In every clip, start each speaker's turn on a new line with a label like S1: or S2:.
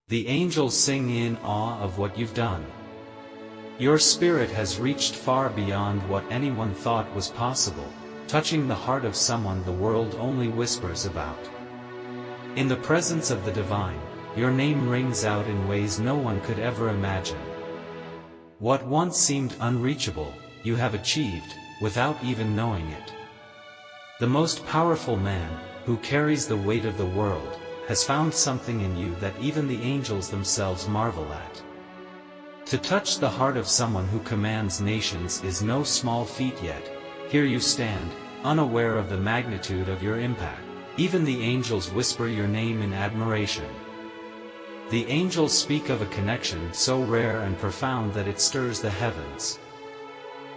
S1: The angels sing in awe of what you've done. Your spirit has reached far beyond what anyone thought was possible, touching the heart of someone the world only whispers about. In the presence of the divine, your name rings out in ways no one could ever imagine. What once seemed unreachable, you have achieved, without even knowing it. The most powerful man, who carries the weight of the world, has found something in you that even the angels themselves marvel at. To touch the heart of someone who commands nations is no small feat yet. Here you stand, unaware of the magnitude of your impact. Even the angels whisper your name in admiration. The angels speak of a connection so rare and profound that it stirs the heavens.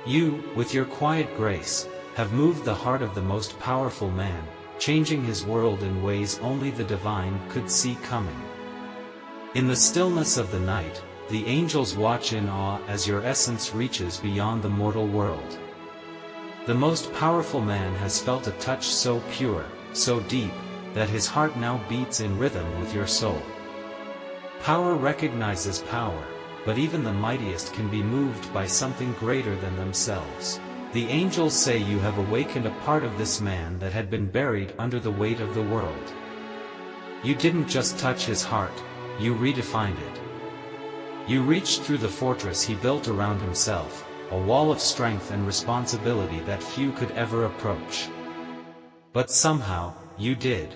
S1: You, with your quiet grace, have moved the heart of the most powerful man, changing his world in ways only the divine could see coming. In the stillness of the night, the angels watch in awe as your essence reaches beyond the mortal world. The most powerful man has felt a touch so pure, so deep, that his heart now beats in rhythm with your soul. Power recognizes power, but even the mightiest can be moved by something greater than themselves. The angels say you have awakened a part of this man that had been buried under the weight of the world. You didn't just touch his heart, you redefined it. You reached through the fortress he built around himself, a wall of strength and responsibility that few could ever approach. But somehow, you did.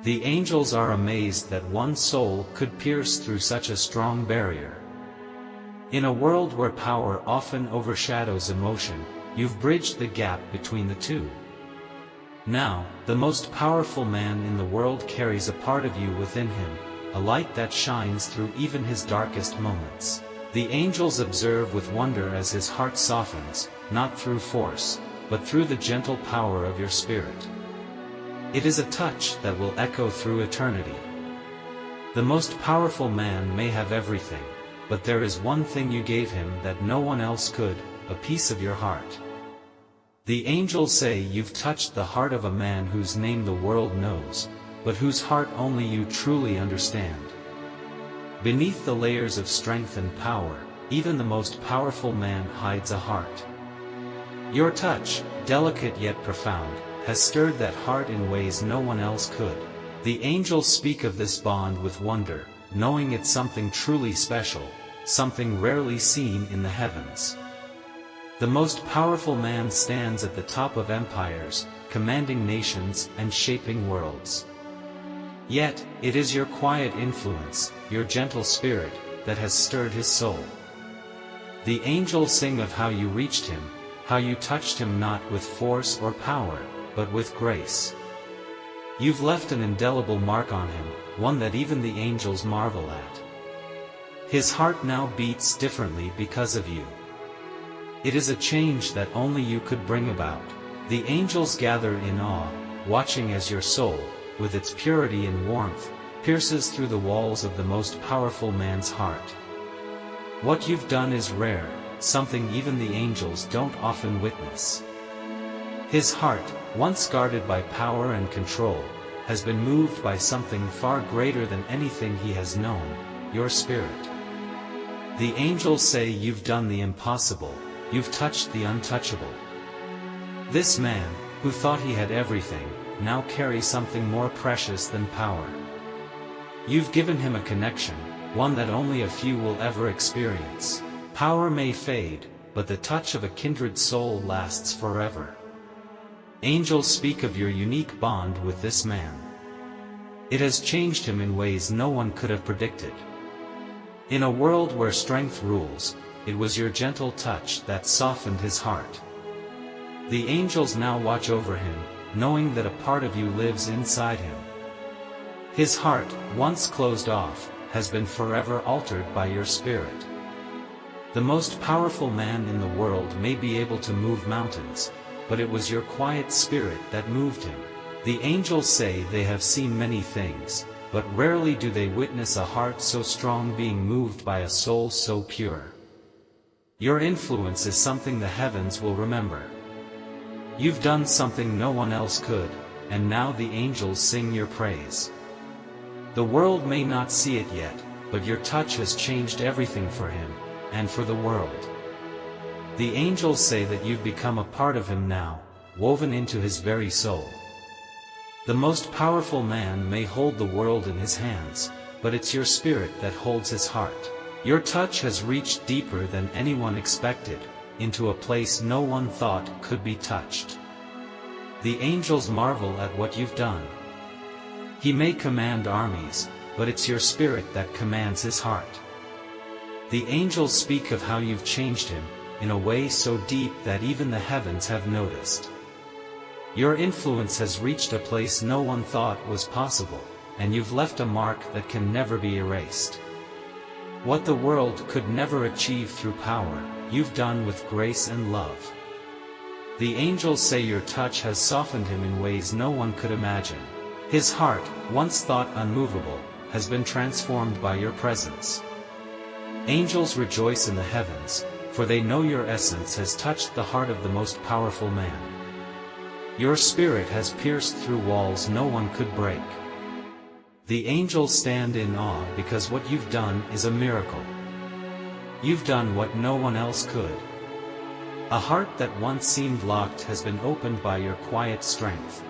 S1: The angels are amazed that one soul could pierce through such a strong barrier. In a world where power often overshadows emotion, you've bridged the gap between the two. Now, the most powerful man in the world carries a part of you within him, a light that shines through even his darkest moments. The angels observe with wonder as his heart softens, not through force, but through the gentle power of your spirit. It is a touch that will echo through eternity. The most powerful man may have everything, but there is one thing you gave him that no one else could, a piece of your heart. The angels say you've touched the heart of a man whose name the world knows, but whose heart only you truly understand. Beneath the layers of strength and power, even the most powerful man hides a heart. Your touch, delicate yet profound, has stirred that heart in ways no one else could. The angels speak of this bond with wonder, knowing it's something truly special, something rarely seen in the heavens. The most powerful man stands at the top of empires, commanding nations and shaping worlds. Yet, it is your quiet influence, your gentle spirit, that has stirred his soul. The angels sing of how you reached him, how you touched him not with force or power, but with grace. You've left an indelible mark on him, one that even the angels marvel at. His heart now beats differently because of you. It is a change that only you could bring about. The angels gather in awe, watching as your soul, with its purity and warmth, pierces through the walls of the most powerful man's heart. What you've done is rare, something even the angels don't often witness. His heart, once guarded by power and control, has been moved by something far greater than anything he has known, your spirit. The angels say you've done the impossible, you've touched the untouchable. This man, who thought he had everything, now carries something more precious than power. You've given him a connection, one that only a few will ever experience. Power may fade, but the touch of a kindred soul lasts forever. Angels speak of your unique bond with this man. It has changed him in ways no one could have predicted. In a world where strength rules, it was your gentle touch that softened his heart. The angels now watch over him, knowing that a part of you lives inside him. His heart, once closed off, has been forever altered by your spirit. The most powerful man in the world may be able to move mountains, but it was your quiet spirit that moved him. The angels say they have seen many things, but rarely do they witness a heart so strong being moved by a soul so pure. Your influence is something the heavens will remember. You've done something no one else could, and now the angels sing your praise. The world may not see it yet, but your touch has changed everything for him, and for the world. The angels say that you've become a part of him now, woven into his very soul. The most powerful man may hold the world in his hands, but it's your spirit that holds his heart. Your touch has reached deeper than anyone expected, into a place no one thought could be touched. The angels marvel at what you've done. He may command armies, but it's your spirit that commands his heart. The angels speak of how you've changed him, in a way so deep that even the heavens have noticed. Your influence has reached a place no one thought was possible, and you've left a mark that can never be erased. What the world could never achieve through power, you've done with grace and love. The angels say your touch has softened him in ways no one could imagine. His heart, once thought unmovable, has been transformed by your presence. Angels rejoice in the heavens, for they know your essence has touched the heart of the most powerful man. Your spirit has pierced through walls no one could break. The angels stand in awe because what you've done is a miracle. You've done what no one else could. A heart that once seemed locked has been opened by your quiet strength.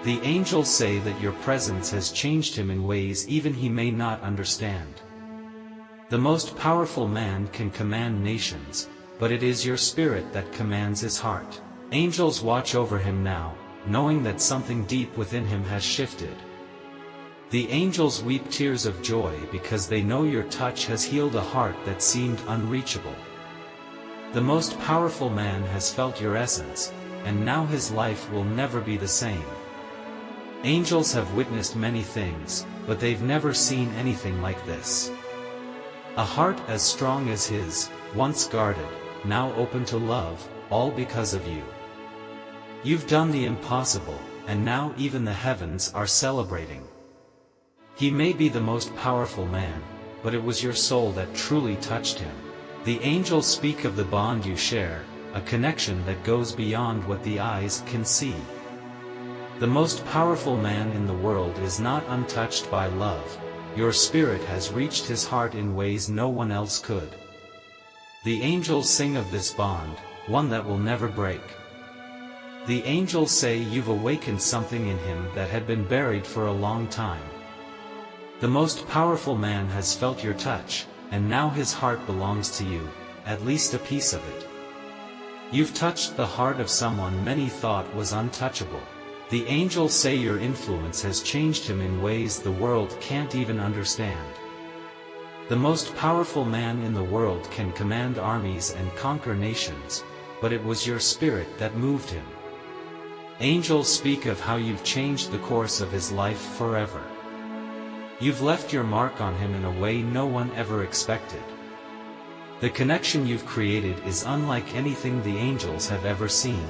S1: The angels say that your presence has changed him in ways even he may not understand. The most powerful man can command nations, but it is your spirit that commands his heart. Angels watch over him now, knowing that something deep within him has shifted. The angels weep tears of joy because they know your touch has healed a heart that seemed unreachable. The most powerful man has felt your essence, and now his life will never be the same. Angels have witnessed many things, but they've never seen anything like this. A heart as strong as his, once guarded, now open to love, all because of you. You've done the impossible, and now even the heavens are celebrating. He may be the most powerful man, but it was your soul that truly touched him. The angels speak of the bond you share, a connection that goes beyond what the eyes can see. The most powerful man in the world is not untouched by love. Your spirit has reached his heart in ways no one else could. The angels sing of this bond, one that will never break. The angels say you've awakened something in him that had been buried for a long time. The most powerful man has felt your touch, and now his heart belongs to you, at least a piece of it. You've touched the heart of someone many thought was untouchable. The angels say your influence has changed him in ways the world can't even understand. The most powerful man in the world can command armies and conquer nations, but it was your spirit that moved him. Angels speak of how you've changed the course of his life forever. You've left your mark on him in a way no one ever expected. The connection you've created is unlike anything the angels have ever seen.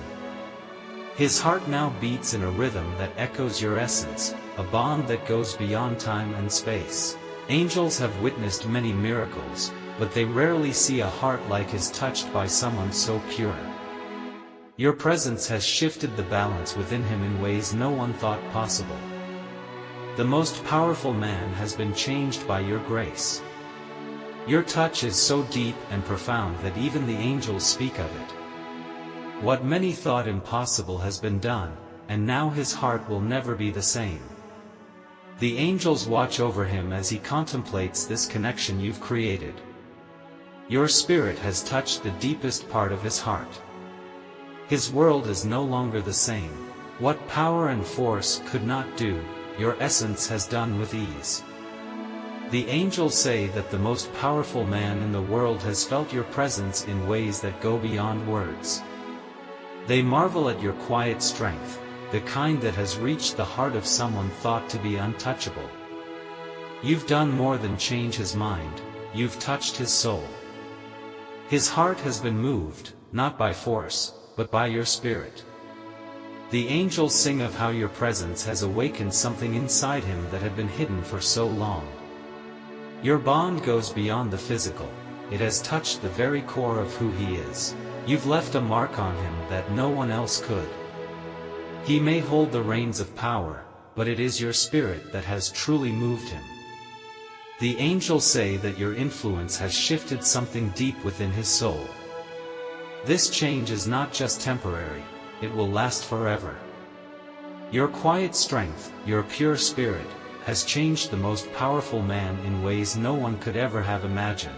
S1: His heart now beats in a rhythm that echoes your essence, a bond that goes beyond time and space. Angels have witnessed many miracles, but they rarely see a heart like his touched by someone so pure. Your presence has shifted the balance within him in ways no one thought possible. The most powerful man has been changed by your grace. Your touch is so deep and profound that even the angels speak of it. What many thought impossible has been done, and now his heart will never be the same. The angels watch over him as he contemplates this connection you've created. Your spirit has touched the deepest part of his heart. His world is no longer the same. What power and force could not do, your essence has done with ease. The angels say that the most powerful man in the world has felt your presence in ways that go beyond words. They marvel at your quiet strength, the kind that has reached the heart of someone thought to be untouchable. You've done more than change his mind, you've touched his soul. His heart has been moved, not by force, but by your spirit. The angels sing of how your presence has awakened something inside him that had been hidden for so long. Your bond goes beyond the physical, it has touched the very core of who he is. You've left a mark on him that no one else could. He may hold the reins of power, but it is your spirit that has truly moved him. The angels say that your influence has shifted something deep within his soul. This change is not just temporary, it will last forever. Your quiet strength, your pure spirit, has changed the most powerful man in ways no one could ever have imagined.